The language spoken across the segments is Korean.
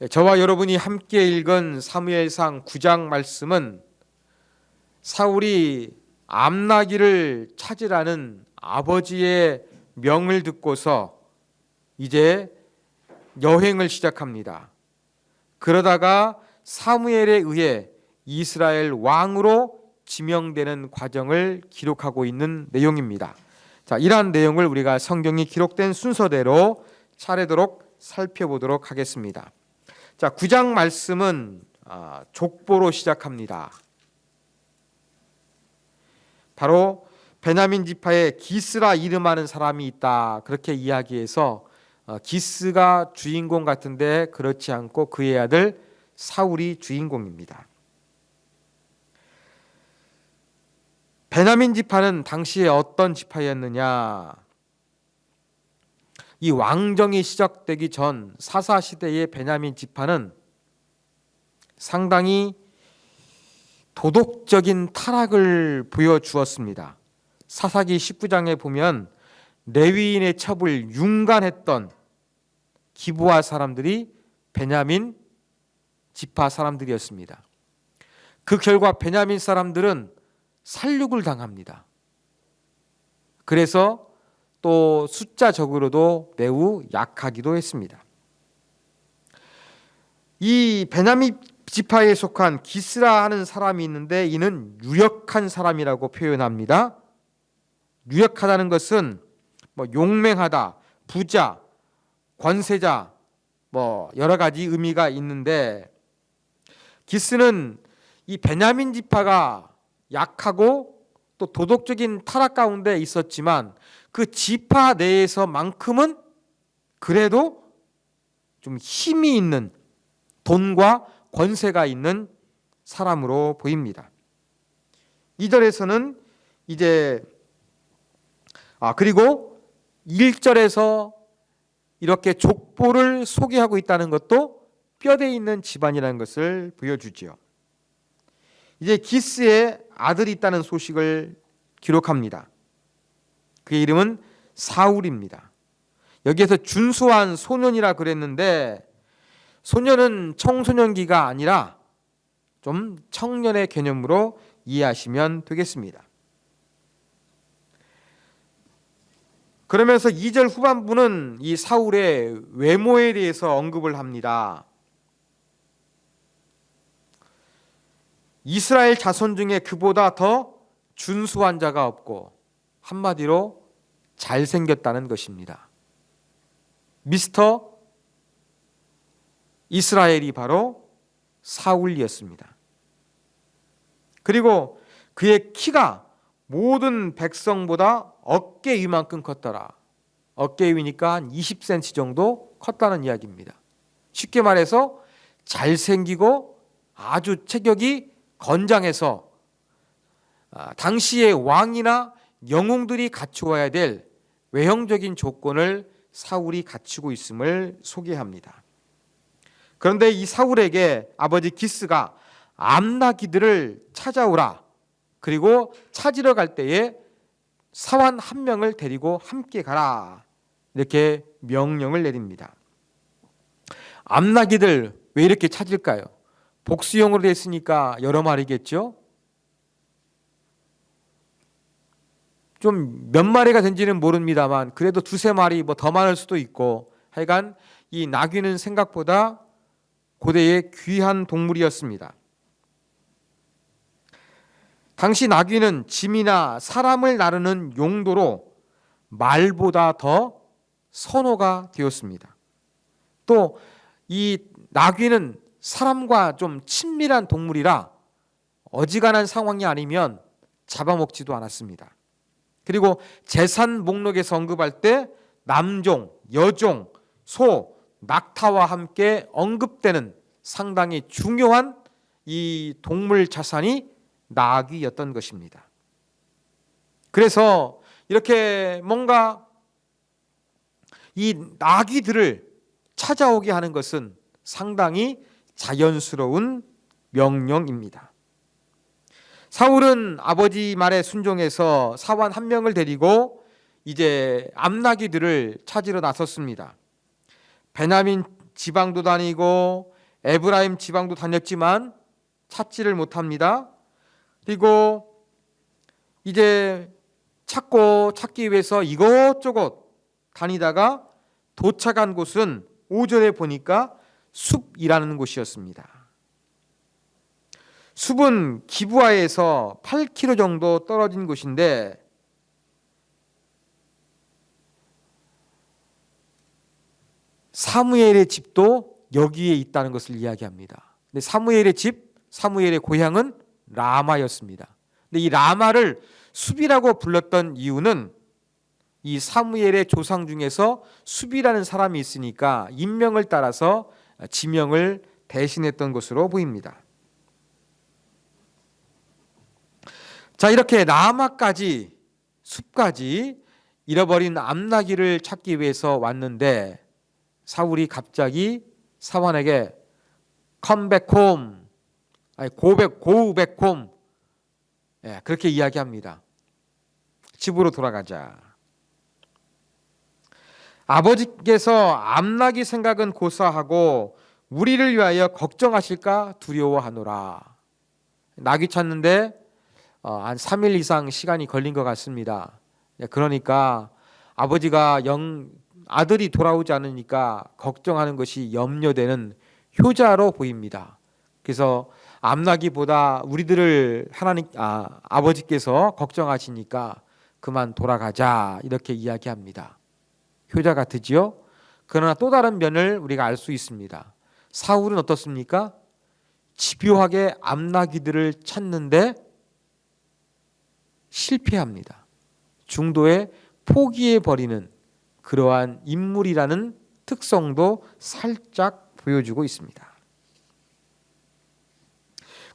저와 여러분이 함께 읽은 사무엘상 9장 말씀은 사울이 암나기를 찾으라는 아버지의 명을 듣고서 이제 여행을 시작합니다. 그러다가 사무엘에 의해 이스라엘 왕으로 지명되는 과정을 기록하고 있는 내용입니다. 자, 이러한 내용을 우리가 성경이 기록된 순서대로 차례도록 살펴보도록 하겠습니다. 자, 9장 말씀은 족보로 시작합니다. 바로 베냐민 지파에 기스라 이름하는 사람이 있다, 그렇게 이야기해서 기스가 주인공 같은데 그렇지 않고 그의 아들 사울이 주인공입니다. 베냐민 지파는 당시에 어떤 지파였느냐? 이 왕정이 시작되기 전 사사 시대의 베냐민 지파는 상당히 도덕적인 타락을 보여주었습니다. 사사기 19장에 보면 레위인의 첩을 융간했던 기브아 사람들이 베냐민 지파 사람들이었습니다. 그 결과 베냐민 사람들은 살육을 당합니다. 그래서 또 숫자적으로도 매우 약하기도 했습니다. 이 베냐민 지파에 속한 기스라 하는 사람이 있는데 이는 유력한 사람이라고 표현합니다. 유력하다는 것은 용맹하다, 부자, 권세자, 여러 가지 의미가 있는데, 기스는 이 베냐민 지파가 약하고 또 도덕적인 타락 가운데 있었지만 그 지파 내에서만큼은 그래도 좀 힘이 있는, 돈과 권세가 있는 사람으로 보입니다. 2절에서는 이제 그리고 1절에서 이렇게 족보를 소개하고 있다는 것도 뼈대 있는 집안이라는 것을 보여주지요. 이제 기스의 아들이 있다는 소식을 기록합니다. 그의 이름은 사울입니다. 여기에서 준수한 소년이라 그랬는데 소년은 청소년기가 아니라 좀 청년의 개념으로 이해하시면 되겠습니다. 그러면서 2절 후반부는 이 사울의 외모에 대해서 언급을 합니다. 이스라엘 자손 중에 그보다 더 준수한 자가 없고 한마디로 잘생겼다는 것입니다. 미스터 이스라엘이 바로 사울이었습니다. 그리고 그의 키가 모든 백성보다 어깨 위만큼 컸더라. 어깨 위니까 한 20cm 정도 컸다는 이야기입니다. 쉽게 말해서 잘생기고 아주 체격이 건장해서 당시의 왕이나 영웅들이 갖추어야 될 외형적인 조건을 사울이 갖추고 있음을 소개합니다. 그런데 이 사울에게 아버지 기스가 암나기들을 찾아오라, 그리고 찾으러 갈 때에 사환 한 명을 데리고 함께 가라, 이렇게 명령을 내립니다. 암나기들 왜 이렇게 찾을까요? 복수형으로 됐으니까 여러 마리겠죠? 좀 몇 마리가 된지는 모릅니다만 그래도 두세 마리 더 많을 수도 있고, 하여간 이 나귀는 생각보다 고대의 귀한 동물이었습니다. 당시 나귀는 짐이나 사람을 나르는 용도로 말보다 더 선호가 되었습니다. 또 이 나귀는 사람과 좀 친밀한 동물이라 어지간한 상황이 아니면 잡아먹지도 않았습니다. 그리고 재산 목록에서 언급할 때 남종, 여종, 소, 낙타와 함께 언급되는 상당히 중요한 이 동물 자산이 나귀였던 것입니다. 그래서 이렇게 뭔가 이 나귀들을 찾아오게 하는 것은 상당히 자연스러운 명령입니다. 사울은 아버지 말에 순종해서 사환 한 명을 데리고 이제 암나귀들을 찾으러 나섰습니다. 베냐민 지방도 다니고 에브라임 지방도 다녔지만 찾지를 못합니다. 그리고 이제 찾기 위해서 이것저것 다니다가 도착한 곳은 5절에 보니까 숲이라는 곳이었습니다. 숲은 기브아에서 8km 정도 떨어진 곳인데 사무엘의 집도 여기에 있다는 것을 이야기합니다. 근데 사무엘의 집, 사무엘의 고향은 라마였습니다. 근데 이 라마를 숲이라고 불렀던 이유는 이 사무엘의 조상 중에서 숲이라는 사람이 있으니까 인명을 따라서 지명을 대신했던 것으로 보입니다. 자, 이렇게 라마까지 숲까지 잃어버린 암나귀를 찾기 위해서 왔는데 사울이 갑자기 사환에게 come back home, go back home, 그렇게 이야기합니다. 집으로 돌아가자. 아버지께서 암나귀 생각은 고사하고 우리를 위하여 걱정하실까 두려워하노라. 나귀 찾는데 한 3일 이상 시간이 걸린 것 같습니다. 그러니까 아버지가 아들이 돌아오지 않으니까 걱정하는 것이 염려되는 효자로 보입니다. 그래서 암나귀보다 우리들을 아버지께서 걱정하시니까 그만 돌아가자 이렇게 이야기합니다. 효자 같으지요? 그러나 또 다른 면을 우리가 알 수 있습니다. 사울은 어떻습니까? 집요하게 암나귀들을 찾는데 실패합니다. 중도에 포기해버리는 그러한 인물이라는 특성도 살짝 보여주고 있습니다.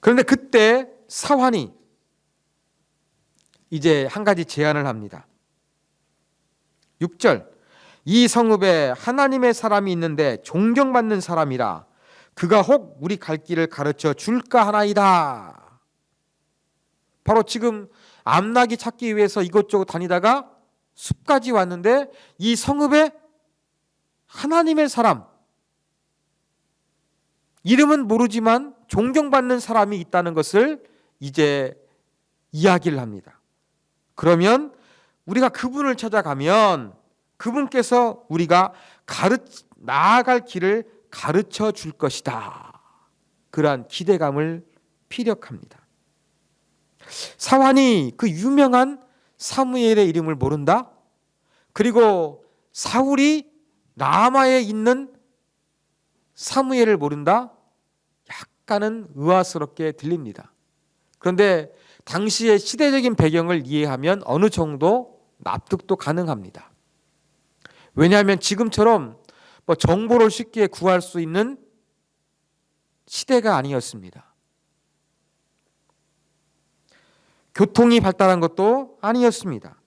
그런데 그때 사환이 이제 한 가지 제안을 합니다. 6절, 이 성읍에 하나님의 사람이 있는데 존경받는 사람이라 그가 혹 우리 갈 길을 가르쳐 줄까 하나이다. 바로 지금 암나귀 찾기 위해서 이것저것 다니다가 숲까지 왔는데 이 성읍에 하나님의 사람, 이름은 모르지만 존경받는 사람이 있다는 것을 이제 이야기를 합니다. 그러면 우리가 그분을 찾아가면 그분께서 우리가 나아갈 길을 가르쳐 줄 것이다. 그러한 기대감을 피력합니다. 사환이 그 유명한 사무엘의 이름을 모른다? 그리고 사울이 라마에 있는 사무엘을 모른다? 약간은 의아스럽게 들립니다. 그런데 당시의 시대적인 배경을 이해하면 어느 정도 납득도 가능합니다. 왜냐하면 지금처럼 정보를 쉽게 구할 수 있는 시대가 아니었습니다. 교통이 발달한 것도 아니었습니다.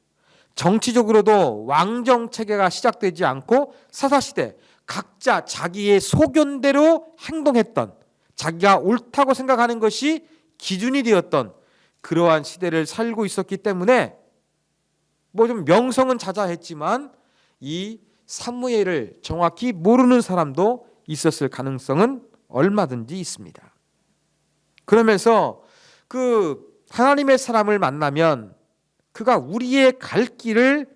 정치적으로도 왕정 체계가 시작되지 않고 사사시대 각자 자기의 소견대로 행동했던, 자기가 옳다고 생각하는 것이 기준이 되었던 그러한 시대를 살고 있었기 때문에 좀 명성은 자자했지만 이 사무엘을 정확히 모르는 사람도 있었을 가능성은 얼마든지 있습니다. 그러면서 그 하나님의 사람을 만나면 그가 우리의 갈 길을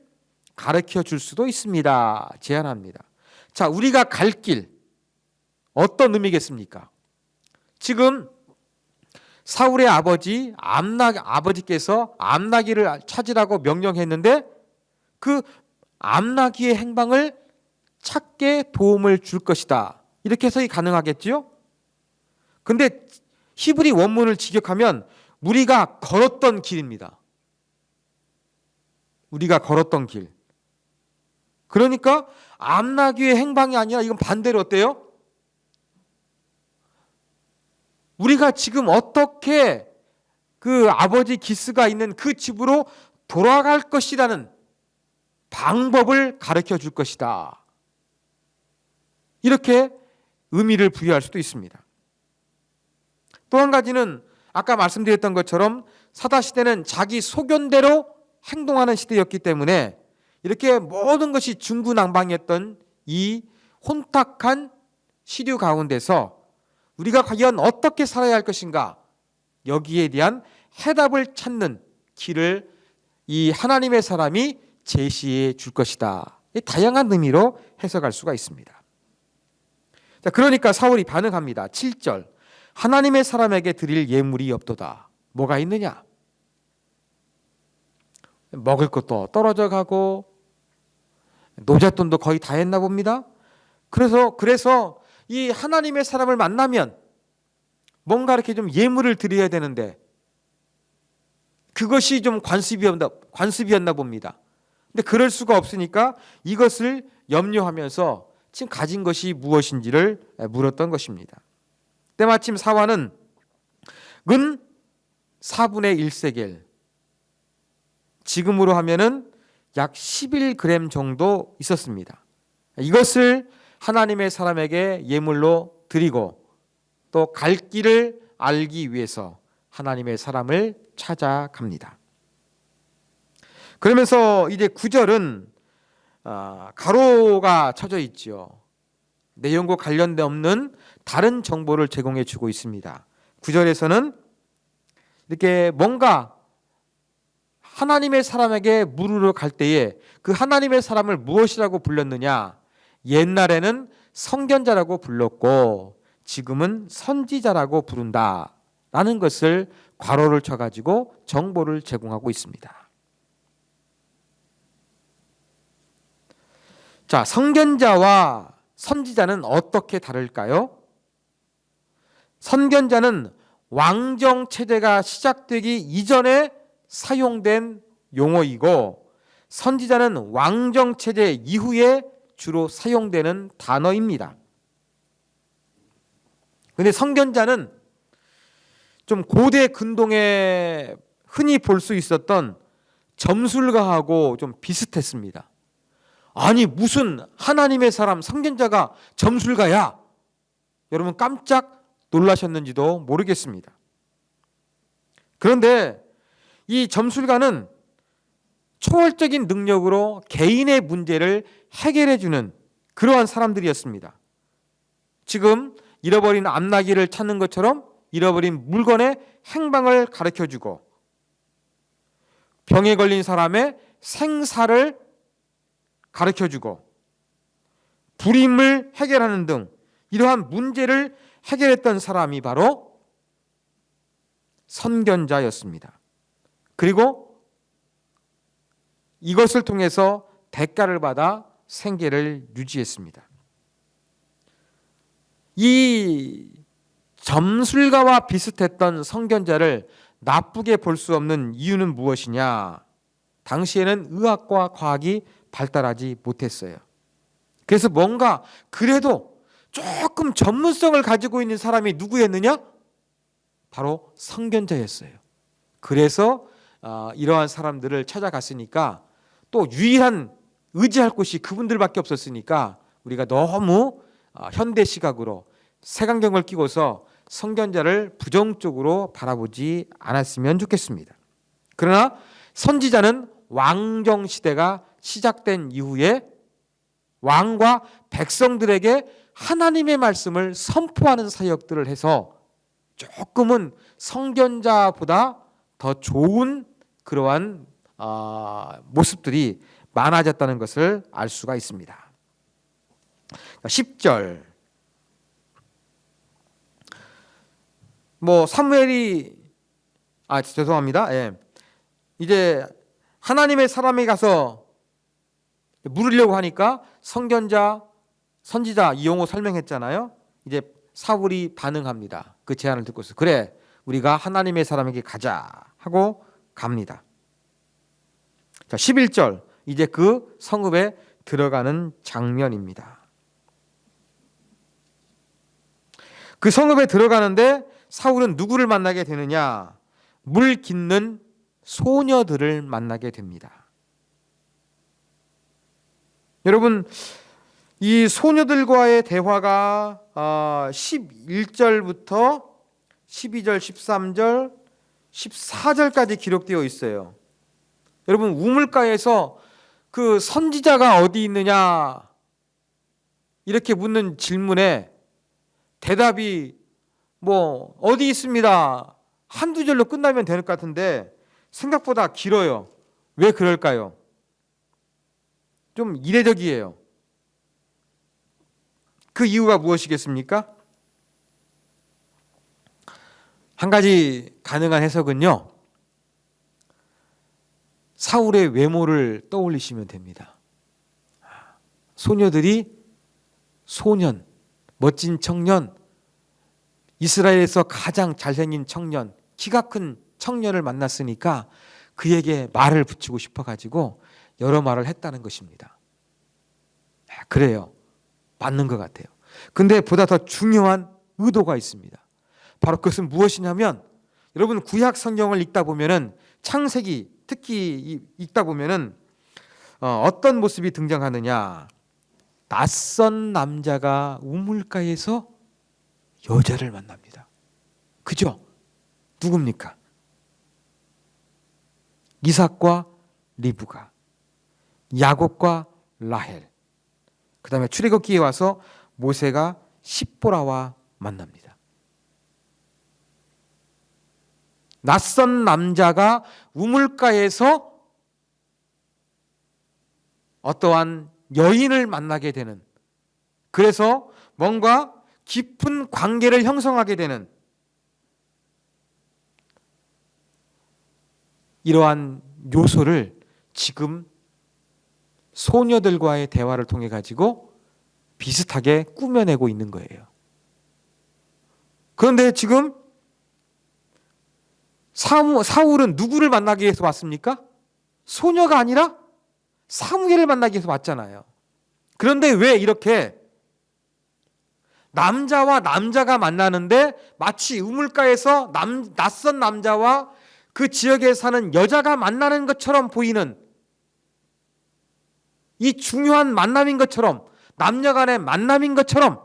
가르쳐 줄 수도 있습니다. 제안합니다. 자, 우리가 갈 길 어떤 의미겠습니까? 지금 사울의 아버지께서 암나귀를 찾으라고 명령했는데 그 암나귀의 행방을 찾게 도움을 줄 것이다. 이렇게 해석이 가능하겠죠? 근데 히브리 원문을 직역하면 우리가 걸었던 길입니다. 우리가 걸었던 길. 그러니까 암나귀의 행방이 아니라 이건 반대로 어때요? 우리가 지금 어떻게 그 아버지 기스가 있는 그 집으로 돌아갈 것이라는 방법을 가르쳐 줄 것이다. 이렇게 의미를 부여할 수도 있습니다. 또 한 가지는 아까 말씀드렸던 것처럼 사다시대는 자기 소견대로 행동하는 시대였기 때문에 이렇게 모든 것이 중구난방이었던 이 혼탁한 시류 가운데서 우리가 과연 어떻게 살아야 할 것인가, 여기에 대한 해답을 찾는 길을 이 하나님의 사람이 제시해 줄 것이다. 다양한 의미로 해석할 수가 있습니다. 자, 그러니까 사울이 반응합니다. 7절, 하나님의 사람에게 드릴 예물이 없도다. 뭐가 있느냐? 먹을 것도 떨어져 가고 노잣돈도 거의 다 했나 봅니다. 그래서 이 하나님의 사람을 만나면 뭔가 이렇게 좀 예물을 드려야 되는데 그것이 좀 관습이었나 봅니다. 근데 그럴 수가 없으니까 이것을 염려하면서 지금 가진 것이 무엇인지를 물었던 것입니다. 때마침 사환은 은 4분의 1세겔, 지금으로 하면은 약 11g 정도 있었습니다. 이것을 하나님의 사람에게 예물로 드리고 또 갈 길을 알기 위해서 하나님의 사람을 찾아갑니다. 그러면서 이제 9절은 가로가 쳐져 있죠. 내용과 관련된 없는 다른 정보를 제공해 주고 있습니다. 9절에서는 이렇게 뭔가 하나님의 사람에게 물으러 갈 때에 그 하나님의 사람을 무엇이라고 불렀느냐? 옛날에는 성견자라고 불렀고 지금은 선지자라고 부른다라는 것을 괄호를 쳐가지고 정보를 제공하고 있습니다. 자, 선견자와 선지자는 어떻게 다를까요? 선견자는 왕정 체제가 시작되기 이전에 사용된 용어이고 선지자는 왕정 체제 이후에 주로 사용되는 단어입니다. 그런데 선견자는 좀 고대 근동에 흔히 볼 수 있었던 점술가하고 좀 비슷했습니다. 아니 무슨 하나님의 사람 선견자가 점술가야? 여러분 깜짝 놀라셨는지도 모르겠습니다. 그런데 이 점술가는 초월적인 능력으로 개인의 문제를 해결해 주는 그러한 사람들이었습니다. 지금 잃어버린 암나귀를 찾는 것처럼 잃어버린 물건의 행방을 가르쳐 주고 병에 걸린 사람의 생사를 가르쳐 주고 불임을 해결하는 등 이러한 문제를 해결했던 사람이 바로 선견자였습니다. 그리고 이것을 통해서 대가를 받아 생계를 유지했습니다. 이 점술가와 비슷했던 선견자를 나쁘게 볼 수 없는 이유는 무엇이냐? 당시에는 의학과 과학이 발달하지 못했어요. 그래서 뭔가 그래도 조금 전문성을 가지고 있는 사람이 누구였느냐? 바로 선견자였어요. 그래서 이러한 사람들을 찾아갔으니까 또 유일한 의지할 곳이 그분들밖에 없었으니까 우리가 너무 현대 시각으로 색안경을 끼고서 선견자를 부정적으로 바라보지 않았으면 좋겠습니다. 그러나 선지자는 왕정 시대가 시작된 이후에 왕과 백성들에게 하나님의 말씀을 선포하는 사역들을 해서 조금은 선견자보다 더 좋은 그러한 모습들이 많아졌다는 것을 알 수가 있습니다. 10절 사무엘이 죄송합니다. 예. 이제 하나님의 사람이 가서 물으려고 하니까 선견자, 선지자 이 용어 설명했잖아요. 이제 사울이 반응합니다. 그 제안을 듣고서 그래 우리가 하나님의 사람에게 가자 하고 갑니다. 자, 11절 이제 그 성읍에 들어가는 장면입니다. 그 성읍에 들어가는데 사울은 누구를 만나게 되느냐? 물 깃는 소녀들을 만나게 됩니다. 여러분 이 소녀들과의 대화가 11절부터 12절, 13절, 14절까지 기록되어 있어요. 여러분 우물가에서 그 선지자가 어디 있느냐 이렇게 묻는 질문에 대답이 뭐 어디 있습니다. 한두 절로 끝나면 될 것 같은데 생각보다 길어요. 왜 그럴까요? 좀 이례적이에요. 그 이유가 무엇이겠습니까? 한 가지 가능한 해석은요. 사울의 외모를 떠올리시면 됩니다. 소녀들이 소년, 멋진 청년, 이스라엘에서 가장 잘생긴 청년, 키가 큰 청년을 만났으니까 그에게 말을 붙이고 싶어가지고 여러 말을 했다는 것입니다. 그래요. 맞는 것 같아요. 근데 보다 더 중요한 의도가 있습니다. 바로 그것은 무엇이냐면 여러분 구약 성경을 읽다 보면은 창세기 특히 읽다 보면은 어떤 모습이 등장하느냐. 낯선 남자가 우물가에서 여자를 만납니다. 그죠? 누굽니까? 이삭과 리브가, 야곱과 라헬. 그 다음에 출애굽기에 와서 모세가 십보라와 만납니다. 낯선 남자가 우물가에서 어떠한 여인을 만나게 되는, 그래서 뭔가 깊은 관계를 형성하게 되는 이러한 요소를 지금 소녀들과의 대화를 통해 가지고 비슷하게 꾸며내고 있는 거예요. 그런데 지금 사울은 누구를 만나기 위해서 왔습니까? 소녀가 아니라 사무엘을 만나기 위해서 왔잖아요. 그런데 왜 이렇게 남자와 남자가 만나는데 마치 우물가에서 낯선 남자와 그 지역에 사는 여자가 만나는 것처럼 보이는 이 중요한 만남인 것처럼, 남녀 간의 만남인 것처럼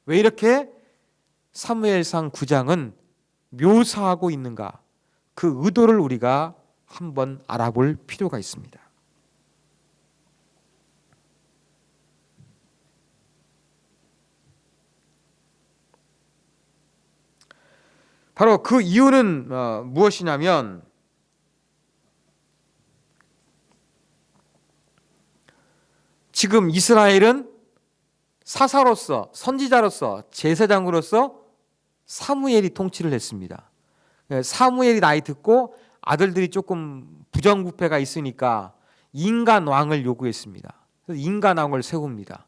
왜 이렇게 사무엘상 9장은 묘사하고 있는가? 그 의도를 우리가 한번 알아볼 필요가 있습니다. 바로 그 이유는 무엇이냐면 지금 이스라엘은 사사로서, 선지자로서, 제사장으로서 사무엘이 통치를 했습니다. 사무엘이 나이 듣고 아들들이 조금 부정부패가 있으니까 인간 왕을 요구했습니다. 그래서 인간 왕을 세웁니다.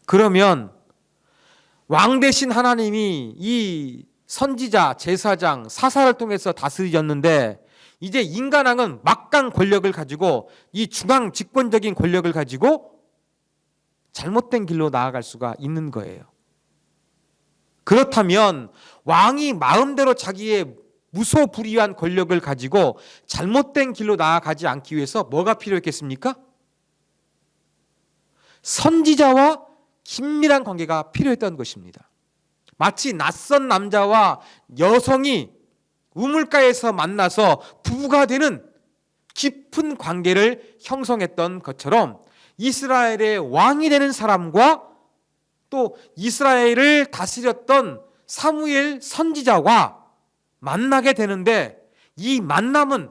그러면 왕 대신 하나님이 이 선지자, 제사장, 사사를 통해서 다스리셨는데 이제 인간 왕은 막강 권력을 가지고 이 중앙 집권적인 권력을 가지고 잘못된 길로 나아갈 수가 있는 거예요. 그렇다면 왕이 마음대로 자기의 무소불위한 권력을 가지고 잘못된 길로 나아가지 않기 위해서 뭐가 필요했겠습니까? 선지자와 긴밀한 관계가 필요했던 것입니다. 마치 낯선 남자와 여성이 우물가에서 만나서 부부가 되는 깊은 관계를 형성했던 것처럼 이스라엘의 왕이 되는 사람과 또 이스라엘을 다스렸던 사무엘 선지자와 만나게 되는데 이 만남은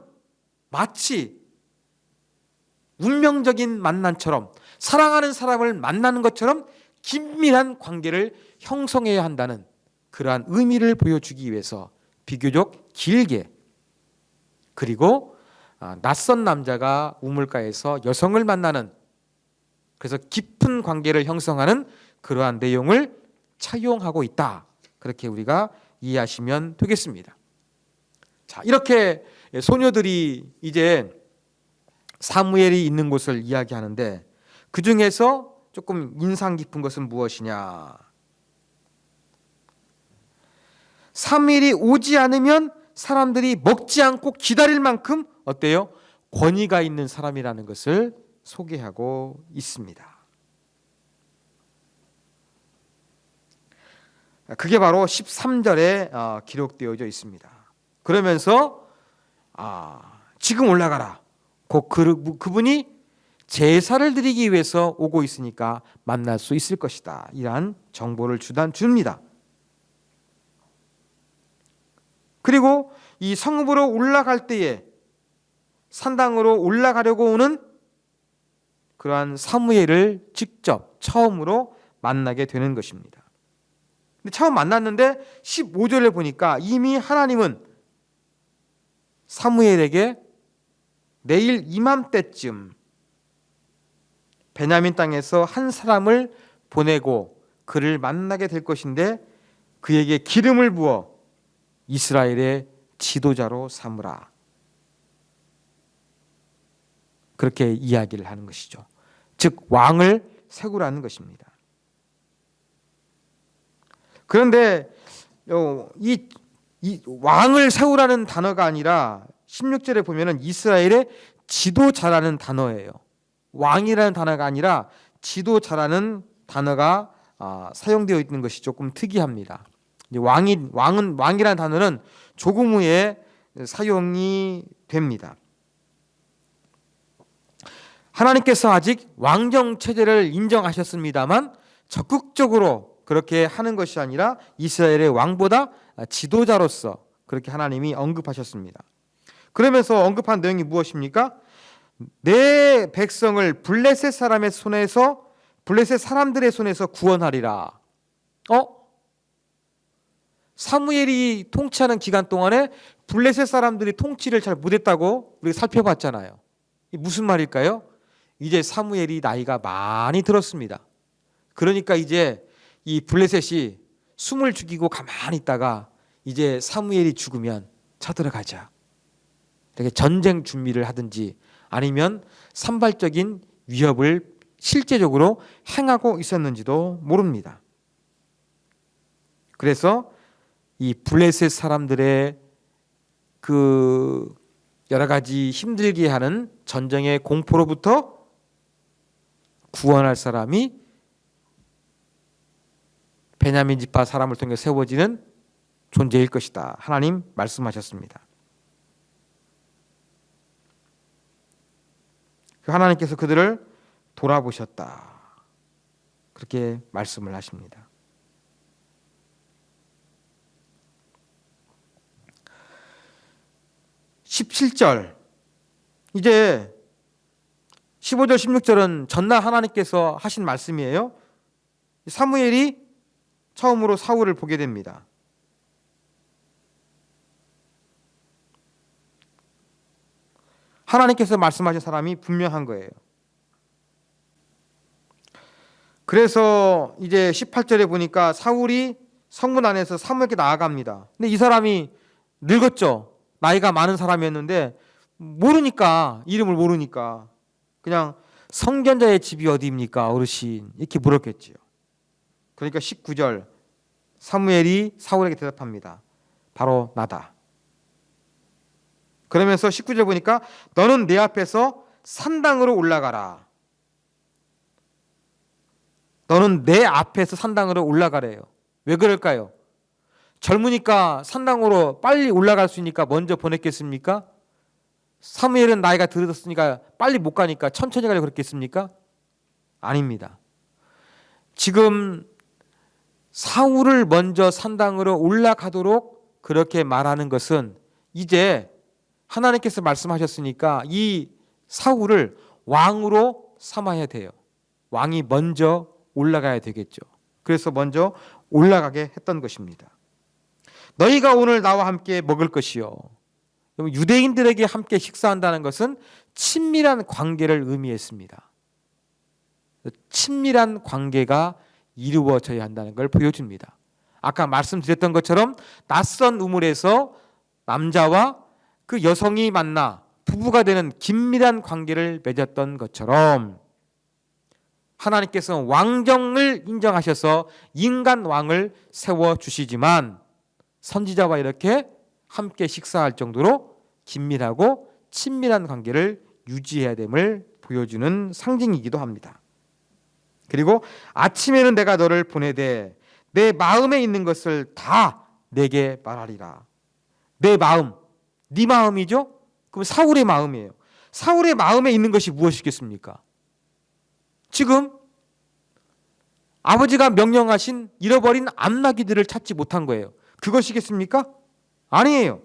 마치 운명적인 만남처럼 사랑하는 사람을 만나는 것처럼 긴밀한 관계를 형성해야 한다는 그러한 의미를 보여주기 위해서 비교적 길게, 그리고 낯선 남자가 우물가에서 여성을 만나는, 그래서 깊은 관계를 형성하는 그러한 내용을 차용하고 있다. 그렇게 우리가 이해하시면 되겠습니다. 자, 이렇게 소녀들이 이제 사무엘이 있는 곳을 이야기하는데 그 중에서 조금 인상 깊은 것은 무엇이냐? 사무엘이 오지 않으면 사람들이 먹지 않고 기다릴 만큼 어때요? 권위가 있는 사람이라는 것을 소개하고 있습니다. 그게 바로 13절에 기록되어져 있습니다. 그러면서 지금 올라가라. 곧 그분이 제사를 드리기 위해서 오고 있으니까 만날 수 있을 것이다. 이러한 정보를 줍니다. 그리고 이 성읍으로 올라갈 때에 산당으로 올라가려고 오는 그러한 사무엘을 직접 처음으로 만나게 되는 것입니다. 근데 처음 만났는데 15절에 보니까 이미 하나님은 사무엘에게 내일 이맘때쯤 베냐민 땅에서 한 사람을 보내고 그를 만나게 될 것인데 그에게 기름을 부어 이스라엘의 지도자로 삼으라. 그렇게 이야기를 하는 것이죠. 즉 왕을 세우라는 것입니다. 그런데 이 왕을 세우라는 단어가 아니라 16절에 보면은 이스라엘의 지도자라는 단어예요. 왕이라는 단어가 아니라 지도자라는 단어가 사용되어 있는 것이 조금 특이합니다. 왕이라는 단어는 조금 후에 사용이 됩니다. 하나님께서 아직 왕정 체제를 인정하셨습니다만 적극적으로 그렇게 하는 것이 아니라 이스라엘의 왕보다 지도자로서 그렇게 하나님이 언급하셨습니다. 그러면서 언급한 내용이 무엇입니까? 내 백성을 블레셋 사람들의 손에서 구원하리라. 사무엘이 통치하는 기간 동안에 블레셋 사람들이 통치를 잘 못했다고 우리가 살펴봤잖아요. 이게 무슨 말일까요? 이제 사무엘이 나이가 많이 들었습니다. 그러니까 이제 이 블레셋이 숨을 죽이고 가만히 있다가 이제 사무엘이 죽으면 쳐들어가자. 이렇게 전쟁 준비를 하든지 아니면 산발적인 위협을 실제적으로 행하고 있었는지도 모릅니다. 그래서 이 블레셋 사람들의 그 여러 가지 힘들게 하는 전쟁의 공포로부터 구원할 사람이 베냐민 지파 사람을 통해 세워지는 존재일 것이다. 하나님 말씀하셨습니다. 하나님께서 그들을 돌아보셨다. 그렇게 말씀을 하십니다. (17절) 이제 15절 16절은 전날 하나님께서 하신 말씀이에요. 사무엘이 처음으로 사울을 보게 됩니다. 하나님께서 말씀하신 사람이 분명한 거예요. 그래서 이제 18절에 보니까 사울이 성문 안에서 사무엘에게 나아갑니다. 근데 이 사람이 늙었죠. 나이가 많은 사람이었는데 모르니까, 이름을 모르니까 그냥 성견자의 집이 어디입니까 어르신 이렇게 물었겠지요. 그러니까 19절 사무엘이 사울에게 대답합니다. 바로 나다. 그러면서 19절 보니까 너는 내 앞에서 산당으로 올라가라. 너는 내 앞에서 산당으로 올라가래요. 왜 그럴까요? 젊으니까 산당으로 빨리 올라갈 수 있으니까 먼저 보냈겠습니까? 사무엘은 나이가 들었으니까 빨리 못 가니까 천천히 가려고 그랬겠습니까? 아닙니다. 지금 사울을 먼저 산당으로 올라가도록 그렇게 말하는 것은 이제 하나님께서 말씀하셨으니까 이 사울을 왕으로 삼아야 돼요. 왕이 먼저 올라가야 되겠죠. 그래서 먼저 올라가게 했던 것입니다. 너희가 오늘 나와 함께 먹을 것이요. 유대인들에게 함께 식사한다는 것은 친밀한 관계를 의미했습니다. 친밀한 관계가 이루어져야 한다는 걸 보여줍니다. 아까 말씀드렸던 것처럼 낯선 우물에서 남자와 그 여성이 만나 부부가 되는 긴밀한 관계를 맺었던 것처럼 하나님께서 왕정을 인정하셔서 인간 왕을 세워주시지만 선지자와 이렇게 함께 식사할 정도로 긴밀하고 친밀한 관계를 유지해야 됨을 보여주는 상징이기도 합니다. 그리고 아침에는 내가 너를 보내되 내 마음에 있는 것을 다 내게 말하리라. 내 마음, 네 마음이죠? 그럼 사울의 마음이에요. 사울의 마음에 있는 것이 무엇이겠습니까? 지금 아버지가 명령하신 잃어버린 암나귀들을 찾지 못한 거예요. 그것이겠습니까? 아니에요.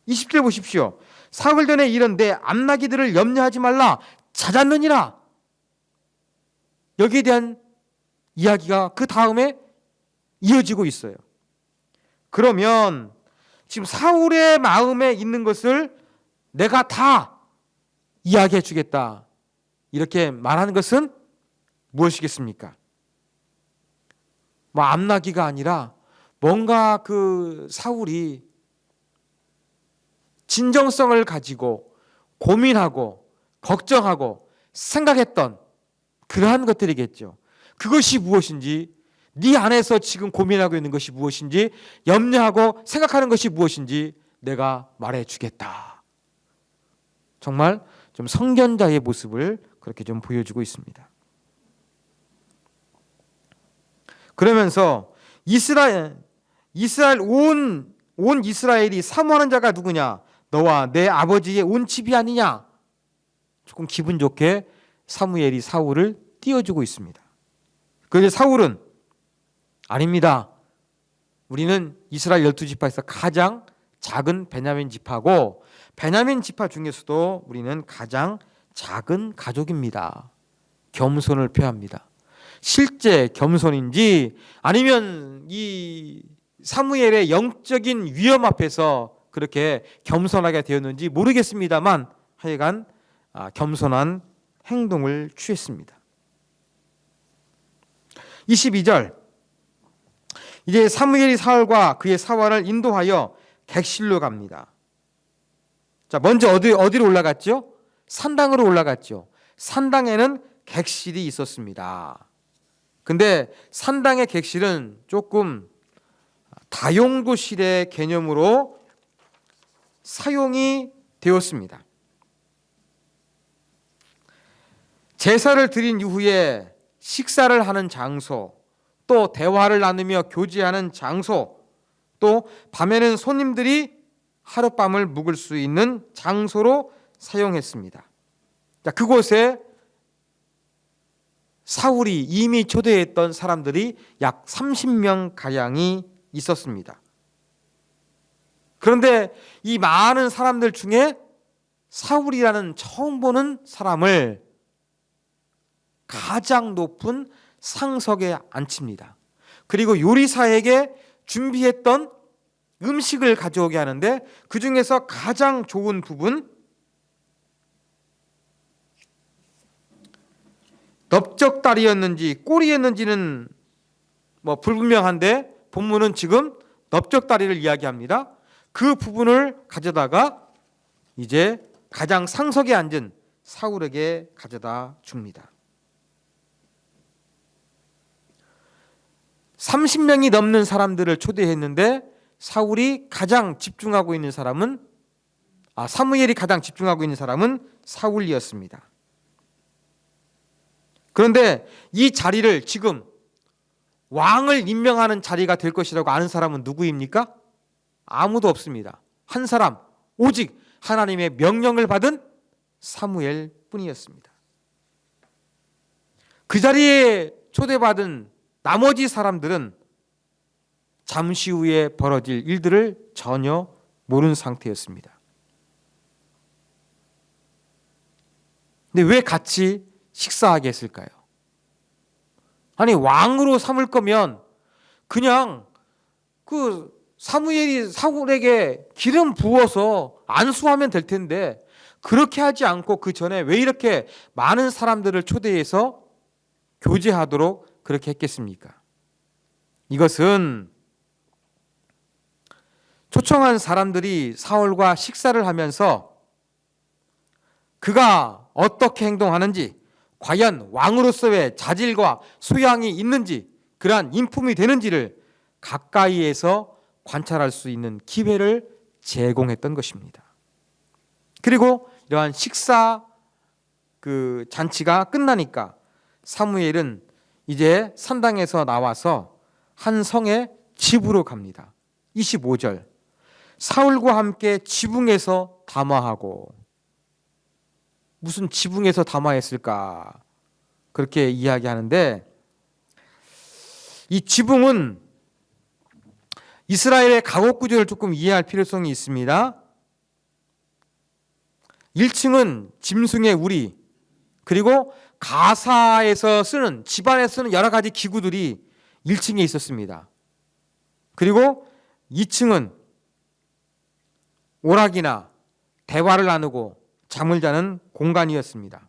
20절 보십시오. 사흘전에 이른데 암나귀들을 염려하지 말라 찾았느니라. 여기에 대한 이야기가 그 다음에 이어지고 있어요. 그러면 지금 사울의 마음에 있는 것을 내가 다 이야기해 주겠다. 이렇게 말하는 것은 무엇이겠습니까? 뭐 암나귀가 아니라 뭔가 그 사울이 진정성을 가지고 고민하고 걱정하고 생각했던 그러한 것들이겠죠. 그것이 무엇인지, 네 안에서 지금 고민하고 있는 것이 무엇인지, 염려하고 생각하는 것이 무엇인지 내가 말해 주겠다. 정말 좀 성견자의 모습을 그렇게 좀 보여주고 있습니다. 그러면서 이스라엘 온 이스라엘이 사모하는 자가 누구냐? 너와 내 아버지의 온 집이 아니냐? 조금 기분 좋게 사무엘이 사울을 띄워주고 있습니다. 그런데 사울은 아닙니다. 우리는 이스라엘 12지파에서 가장 작은 베냐민 지파고 베냐민 지파 중에서도 우리는 가장 작은 가족입니다. 겸손을 표합니다. 실제 겸손인지 아니면 이 사무엘의 영적인 위험 앞에서 그렇게 겸손하게 되었는지 모르겠습니다만 하여간 겸손한 행동을 취했습니다. 22절 이제 사무엘이 사울과 그의 사환을 인도하여 객실로 갑니다. 자, 먼저 어디로 올라갔죠? 산당으로 올라갔죠. 산당에는 객실이 있었습니다. 근데 산당의 객실은 조금 다용도실의 개념으로 사용이 되었습니다. 제사를 드린 이후에 식사를 하는 장소, 또 대화를 나누며 교제하는 장소, 또 밤에는 손님들이 하룻밤을 묵을 수 있는 장소로 사용했습니다. 자, 그곳에 사울이 이미 초대했던 사람들이 약 30명 가량이 있었습니다. 그런데 이 많은 사람들 중에 사울이라는 처음 보는 사람을 가장 높은 상석에 앉힙니다. 그리고 요리사에게 준비했던 음식을 가져오게 하는데 그 중에서 가장 좋은 부분, 넓적다리였는지 꼬리였는지는 불분명한데 본문은 지금 넓적다리를 이야기합니다. 그 부분을 가져다가 이제 가장 상석에 앉은 사울에게 가져다 줍니다. 30명이 넘는 사람들을 초대했는데 사무엘이 가장 집중하고 있는 사람은 사울이었습니다. 그런데 이 자리를 지금 왕을 임명하는 자리가 될 것이라고 아는 사람은 누구입니까? 아무도 없습니다. 한 사람, 오직 하나님의 명령을 받은 사무엘 뿐이었습니다. 그 자리에 초대받은 나머지 사람들은 잠시 후에 벌어질 일들을 전혀 모르는 상태였습니다. 근데 왜 같이 식사하게 했을까요? 아니, 왕으로 삼을 거면 그냥 그 사무엘이 사울에게 기름 부어서 안수하면 될 텐데 그렇게 하지 않고 그 전에 왜 이렇게 많은 사람들을 초대해서 교제하도록 그렇게 했겠습니까? 이것은 초청한 사람들이 사울과 식사를 하면서 그가 어떻게 행동하는지, 과연 왕으로서의 자질과 소양이 있는지, 그러한 인품이 되는지를 가까이에서 관찰할 수 있는 기회를 제공했던 것입니다. 그리고 이러한 식사 잔치가 끝나니까 사무엘은 이제 산당에서 나와서 한 성의 집으로 갑니다. 25절 사울과 함께 지붕에서 담화하고, 무슨 지붕에서 담화했을까? 그렇게 이야기하는데, 이 지붕은 이스라엘의 가옥 구조를 조금 이해할 필요성이 있습니다. 1층은 짐승의 우리, 그리고 가사에서 쓰는, 집안에 쓰는 여러 가지 기구들이 1층에 있었습니다. 그리고 2층은 오락이나 대화를 나누고 잠을 자는 공간이었습니다.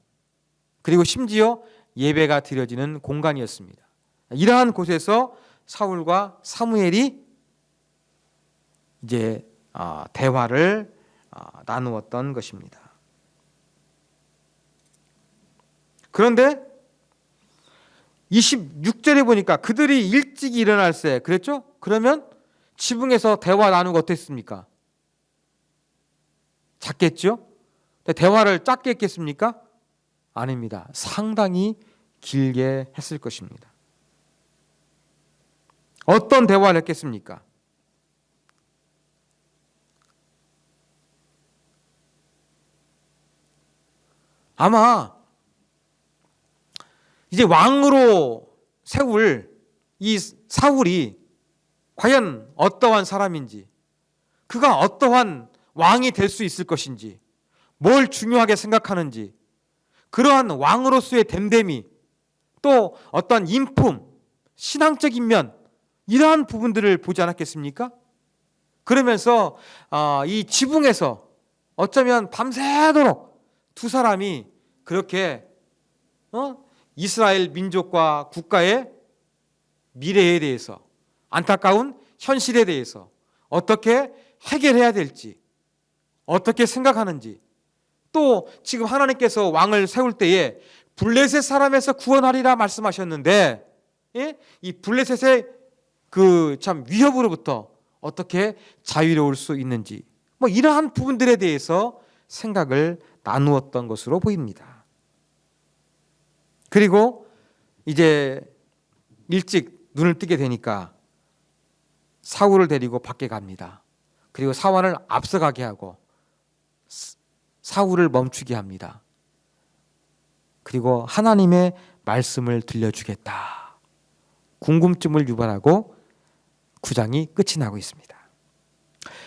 그리고 심지어 예배가 드려지는 공간이었습니다. 이러한 곳에서 사울과 사무엘이 이제 대화를 나누었던 것입니다. 그런데 26절에 보니까 그들이 일찍 일어날세 그랬죠? 그러면 지붕에서 대화 나누고 어땠습니까? 작겠죠? 대화를 짧게 했겠습니까? 아닙니다. 상당히 길게 했을 것입니다. 어떤 대화를 했겠습니까? 아마 이제 왕으로 세울 이 사울이 과연 어떠한 사람인지, 그가 어떠한 왕이 될 수 있을 것인지, 뭘 중요하게 생각하는지, 그러한 왕으로서의 됨됨이, 또 어떤 인품, 신앙적인 면, 이러한 부분들을 보지 않았겠습니까? 그러면서 이 지붕에서 어쩌면 밤새도록 두 사람이 그렇게 이스라엘 민족과 국가의 미래에 대해서, 안타까운 현실에 대해서 어떻게 해결해야 될지, 어떻게 생각하는지, 또 지금 하나님께서 왕을 세울 때에 블레셋 사람에서 구원하리라 말씀하셨는데, 이 블레셋의 그 참 위협으로부터 어떻게 자유로울 수 있는지, 이러한 부분들에 대해서 생각을 나누었던 것으로 보입니다. 그리고 이제 일찍 눈을 뜨게 되니까 사울을 데리고 밖에 갑니다. 그리고 사환을 앞서가게 하고 사울을 멈추게 합니다. 그리고 하나님의 말씀을 들려주겠다. 궁금증을 유발하고 9장이 끝이 나고 있습니다.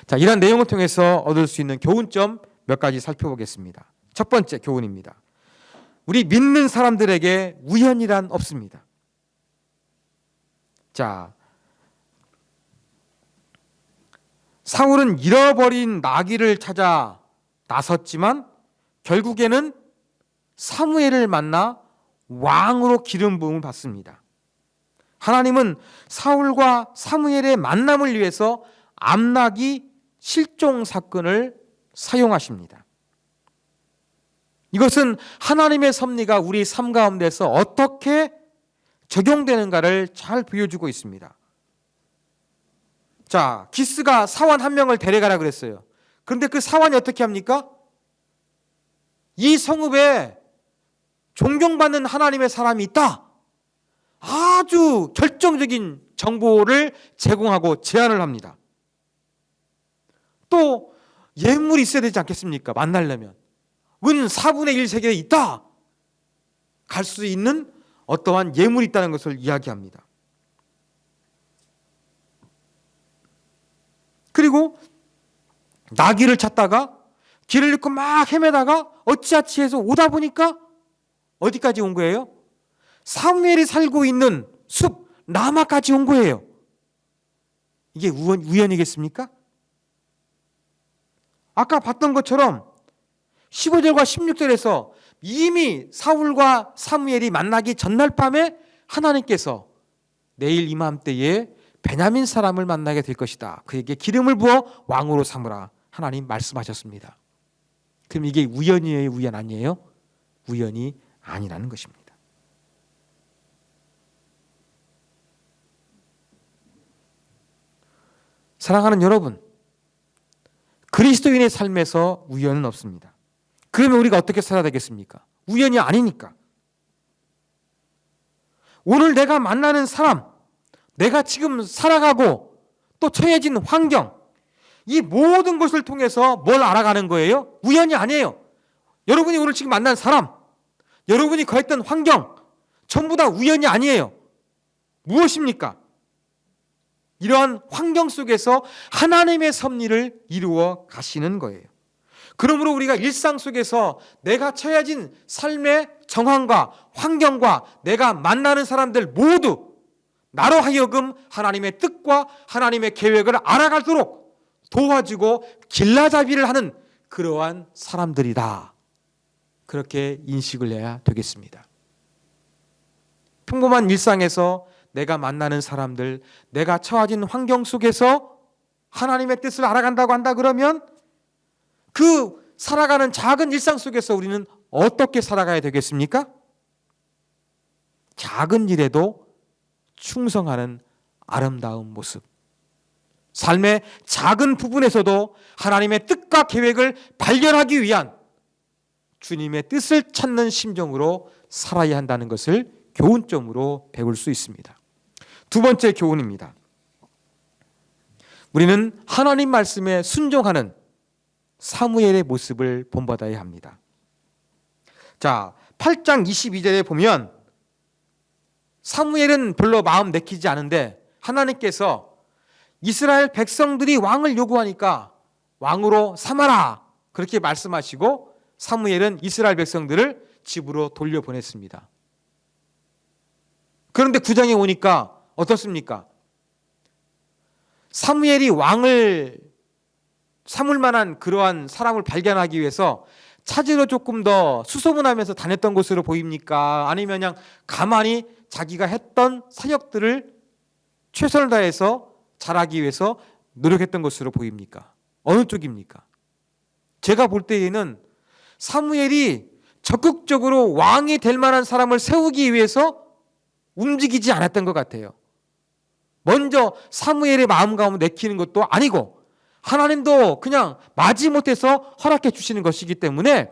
자, 이런 내용을 통해서 얻을 수 있는 교훈점 몇 가지 살펴보겠습니다. 첫 번째 교훈입니다. 우리 믿는 사람들에게 우연이란 없습니다. 자, 사울은 잃어버린 나귀를 찾아 나섰지만 결국에는 사무엘을 만나 왕으로 기름 부음을 받습니다. 하나님은 사울과 사무엘의 만남을 위해서 암나귀 실종 사건을 사용하십니다. 이것은 하나님의 섭리가 우리 삶 가운데서 어떻게 적용되는가를 잘 보여주고 있습니다. 자, 기스가 사환 한 명을 데려가라 그랬어요. 그런데 그 사환이 어떻게 합니까? 이 성읍에 존경받는 하나님의 사람이 있다. 아주 결정적인 정보를 제공하고 제안을 합니다. 또 예물이 있어야 되지 않겠습니까? 만나려면. 은 4분의 1 세계에 있다. 갈 수 있는 어떠한 예물이 있다는 것을 이야기합니다. 그리고 나귀를 찾다가 길을 잃고 막 헤매다가 어찌어찌 해서 오다 보니까 어디까지 온 거예요? 사무엘이 살고 있는 숲 라마까지 온 거예요. 이게 우연이겠습니까? 아까 봤던 것처럼 15절과 16절에서 이미 사울과 사무엘이 만나기 전날 밤에 하나님께서 내일 이맘때에 베냐민 사람을 만나게 될 것이다. 그에게 기름을 부어 왕으로 삼으라. 하나님 말씀하셨습니다. 그럼 이게 우연이에요? 우연 아니에요? 우연이 아니라는 것입니다. 사랑하는 여러분, 그리스도인의 삶에서 우연은 없습니다. 그러면 우리가 어떻게 살아야 되겠습니까? 우연이 아니니까. 오늘 내가 만나는 사람, 내가 지금 살아가고 또 처해진 환경, 이 모든 것을 통해서 뭘 알아가는 거예요? 우연이 아니에요. 여러분이 오늘 지금 만난 사람, 여러분이 거했던 환경, 전부 다 우연이 아니에요. 무엇입니까? 이러한 환경 속에서 하나님의 섭리를 이루어 가시는 거예요. 그러므로 우리가 일상 속에서 내가 처해진 삶의 정황과 환경과 내가 만나는 사람들 모두 나로 하여금 하나님의 뜻과 하나님의 계획을 알아가도록 도와주고 길라잡이를 하는 그러한 사람들이다. 그렇게 인식을 해야 되겠습니다. 평범한 일상에서 내가 만나는 사람들, 내가 처해진 환경 속에서 하나님의 뜻을 알아간다고 한다 그러면 그 살아가는 작은 일상 속에서 우리는 어떻게 살아가야 되겠습니까? 작은 일에도 충성하는 아름다운 모습. 삶의 작은 부분에서도 하나님의 뜻과 계획을 발견하기 위한 주님의 뜻을 찾는 심정으로 살아야 한다는 것을 교훈점으로 배울 수 있습니다. 두 번째 교훈입니다. 우리는 하나님 말씀에 순종하는 사무엘의 모습을 본받아야 합니다. 자, 8장 22절에 보면 사무엘은 별로 마음 내키지 않은데 하나님께서 이스라엘 백성들이 왕을 요구하니까 왕으로 삼아라 그렇게 말씀하시고 사무엘은 이스라엘 백성들을 집으로 돌려보냈습니다. 그런데 9장에 오니까 어떻습니까? 사무엘이 왕을 삼을 만한 그러한 사람을 발견하기 위해서 찾으러 조금 더 수소문하면서 다녔던 것으로 보입니까? 아니면 그냥 가만히 자기가 했던 사역들을 최선을 다해서 잘하기 위해서 노력했던 것으로 보입니까? 어느 쪽입니까? 제가 볼 때에는 사무엘이 적극적으로 왕이 될 만한 사람을 세우기 위해서 움직이지 않았던 것 같아요. 먼저 사무엘의 마음 가운데 내키는 것도 아니고 하나님도 그냥 마지못해서 허락해 주시는 것이기 때문에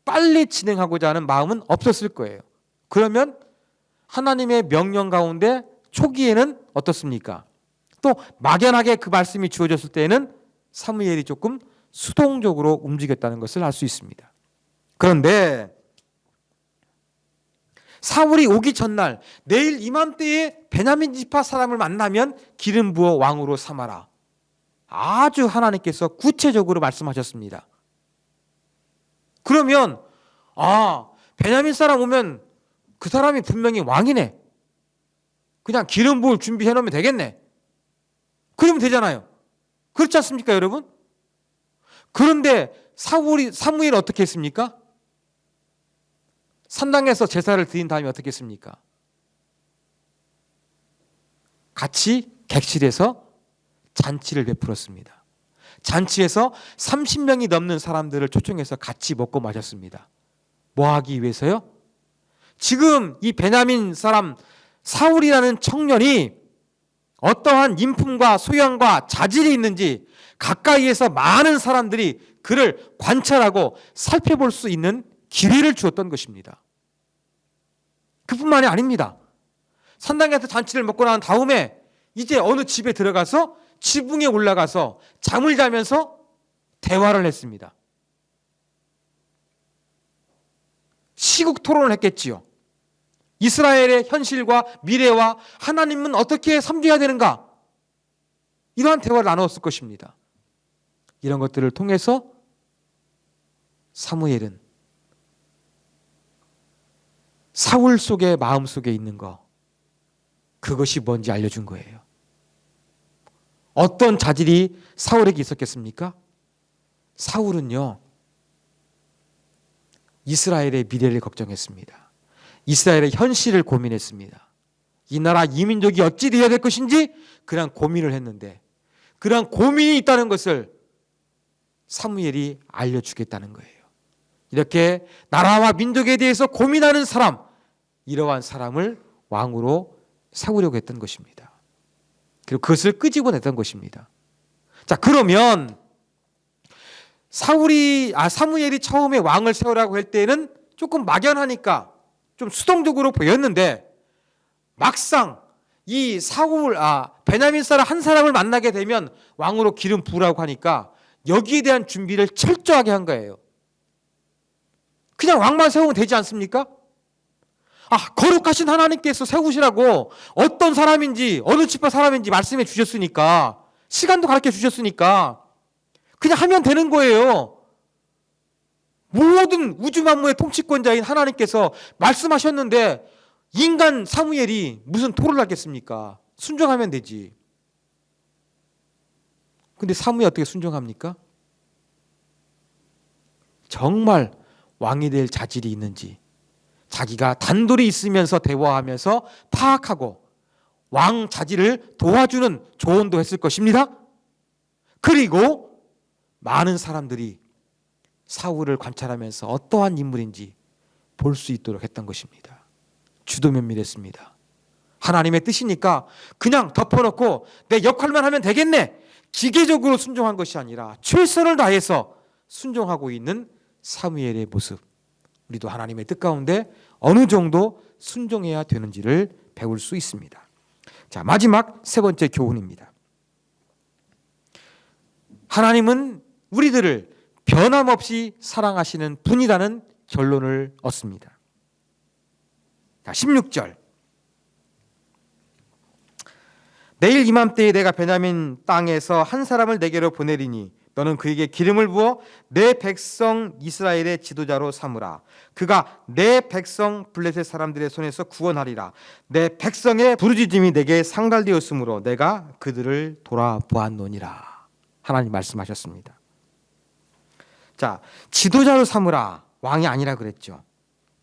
빨리 진행하고자 하는 마음은 없었을 거예요. 그러면 하나님의 명령 가운데 초기에는 어떻습니까? 또 막연하게 그 말씀이 주어졌을 때에는 사무엘이 조금 수동적으로 움직였다는 것을 알 수 있습니다. 그런데 사울이 오기 전날 내일 이맘때에 베냐민 지파 사람을 만나면 기름 부어 왕으로 삼아라. 아주 하나님께서 구체적으로 말씀하셨습니다. 그러면 베냐민 사람 오면 그 사람이 분명히 왕이네. 그냥 기름 부을 준비해 놓으면 되겠네. 그러면 되잖아요. 그렇지 않습니까, 여러분? 그런데 사무엘이 어떻게 했습니까? 산당에서 제사를 드린 다음에 어떻게 했습니까? 같이 객실에서 잔치를 베풀었습니다. 잔치에서 30명이 넘는 사람들을 초청해서 같이 먹고 마셨습니다. 뭐 하기 위해서요? 지금 이 베냐민 사람 사울이라는 청년이 어떠한 인품과 소양과 자질이 있는지 가까이에서 많은 사람들이 그를 관찰하고 살펴볼 수 있는 기회를 주었던 것입니다. 그뿐만이 아닙니다. 산당에서 잔치를 먹고 난 다음에 이제 어느 집에 들어가서 지붕에 올라가서 잠을 자면서 대화를 했습니다. 시국 토론을 했겠지요. 이스라엘의 현실과 미래와 하나님은 어떻게 섬겨야 되는가? 이러한 대화를 나누었을 것입니다. 이런 것들을 통해서 사무엘은 사울 속의 마음 속에 있는 거, 그것이 뭔지 알려준 거예요. 어떤 자질이 사울에게 있었겠습니까? 사울은요, 이스라엘의 미래를 걱정했습니다. 이스라엘의 현실을 고민했습니다. 이 나라 이 민족이 어찌 되어야 될 것인지 그냥 고민을 했는데 그런 고민이 있다는 것을 사무엘이 알려주겠다는 거예요. 이렇게 나라와 민족에 대해서 고민하는 사람, 이러한 사람을 왕으로 세우려고 했던 것입니다. 그리고 그것을 끄집어냈던 것입니다. 자, 그러면 사무엘이 처음에 왕을 세우라고 할 때는 조금 막연하니까 좀 수동적으로 보였는데 막상 이 베냐민 사람 한 사람을 만나게 되면 왕으로 기름 부으라고 하니까 여기에 대한 준비를 철저하게 한 거예요. 그냥 왕만 세우면 되지 않습니까? 거룩하신 하나님께서 세우시라고 어떤 사람인지 어느 지파 사람인지 말씀해 주셨으니까, 시간도 가르쳐 주셨으니까 그냥 하면 되는 거예요. 모든 우주 만물의 통치권자인 하나님께서 말씀하셨는데 인간 사무엘이 무슨 토를 하겠습니까? 순종하면 되지. 근데 사무엘이 어떻게 순종합니까? 정말 왕이 될 자질이 있는지, 자기가 단둘이 있으면서 대화하면서 파악하고 왕 자질을 도와주는 조언도 했을 것입니다. 그리고 많은 사람들이 사울을 관찰하면서 어떠한 인물인지 볼 수 있도록 했던 것입니다. 주도 면밀했습니다. 하나님의 뜻이니까 그냥 덮어놓고 내 역할만 하면 되겠네, 기계적으로 순종한 것이 아니라 최선을 다해서 순종하고 있는 사무엘의 모습, 우리도 하나님의 뜻 가운데 어느 정도 순종해야 되는지를 배울 수 있습니다. 자, 마지막 세 번째 교훈입니다. 하나님은 우리들을 변함없이 사랑하시는 분이라는 결론을 얻습니다. 자, 16절. 내일 이맘때에 내가 베냐민 땅에서 한 사람을 내게로 보내리니 너는 그에게 기름을 부어 내 백성 이스라엘의 지도자로 삼으라. 그가 내 백성 블레셋 사람들의 손에서 구원하리라. 내 백성의 부르짖음이 내게 상달되었으므로 내가 그들을 돌아보았노니라. 하나님 말씀하셨습니다. 자, 지도자로 삼으라. 왕이 아니라 그랬죠.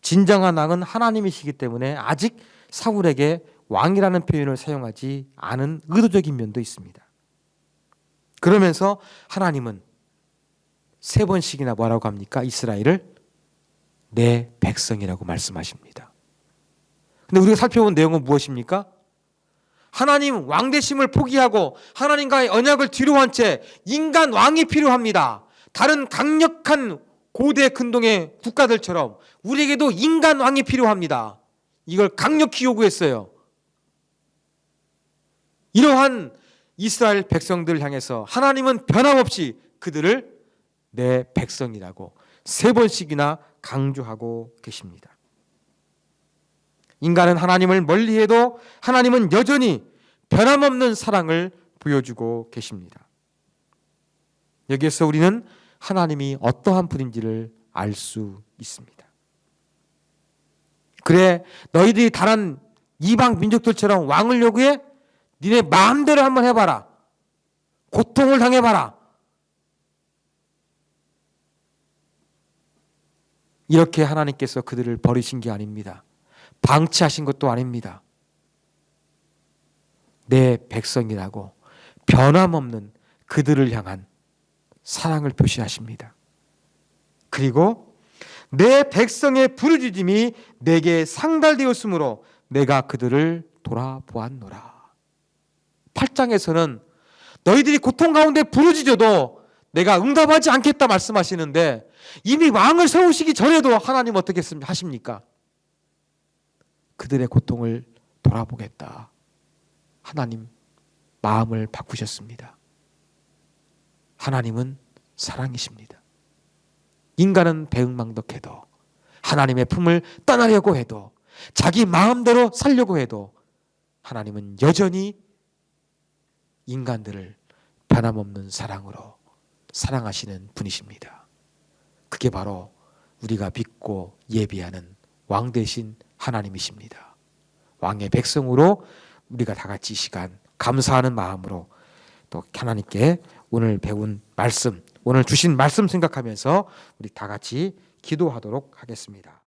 진정한 왕은 하나님이시기 때문에 아직 사울에게 왕이라는 표현을 사용하지 않은 의도적인 면도 있습니다. 그러면서 하나님은 세 번씩이나 뭐라고 합니까? 이스라엘을 내 백성이라고 말씀하십니다. 근데 우리가 살펴본 내용은 무엇입니까? 하나님 왕대심을 포기하고 하나님과의 언약을 뒤로한 채 인간 왕이 필요합니다. 다른 강력한 고대 근동의 국가들처럼 우리에게도 인간 왕이 필요합니다. 이걸 강력히 요구했어요. 이러한 이스라엘 백성들을 향해서 하나님은 변함없이 그들을 내 백성이라고 세 번씩이나 강조하고 계십니다. 인간은 하나님을 멀리해도 하나님은 여전히 변함없는 사랑을 보여주고 계십니다. 여기에서 우리는 하나님이 어떠한 분인지를 알 수 있습니다. 그래, 너희들이 다른 이방 민족들처럼 왕을 요구해? 니네 마음대로 한번 해봐라. 고통을 당해봐라. 이렇게 하나님께서 그들을 버리신 게 아닙니다. 방치하신 것도 아닙니다. 내 백성이라고 변함없는 그들을 향한 사랑을 표시하십니다. 그리고 내 백성의 부르짖음이 내게 상달되었으므로 내가 그들을 돌아보았노라. 8장에서는 너희들이 고통 가운데 부르짖어도 내가 응답하지 않겠다 말씀하시는데 이미 왕을 세우시기 전에도 하나님 어떻게 하십니까? 그들의 고통을 돌아보겠다. 하나님 마음을 바꾸셨습니다. 하나님은 사랑이십니다. 인간은 배은망덕해도 하나님의 품을 떠나려고 해도 자기 마음대로 살려고 해도 하나님은 여전히 인간들을 변함없는 사랑으로 사랑하시는 분이십니다. 그게 바로 우리가 믿고 예비하는 왕 되신 하나님이십니다. 왕의 백성으로 우리가 다 같이 이 시간 감사하는 마음으로 또 하나님께 오늘 배운 말씀, 오늘 주신 말씀 생각하면서 우리 다 같이 기도하도록 하겠습니다.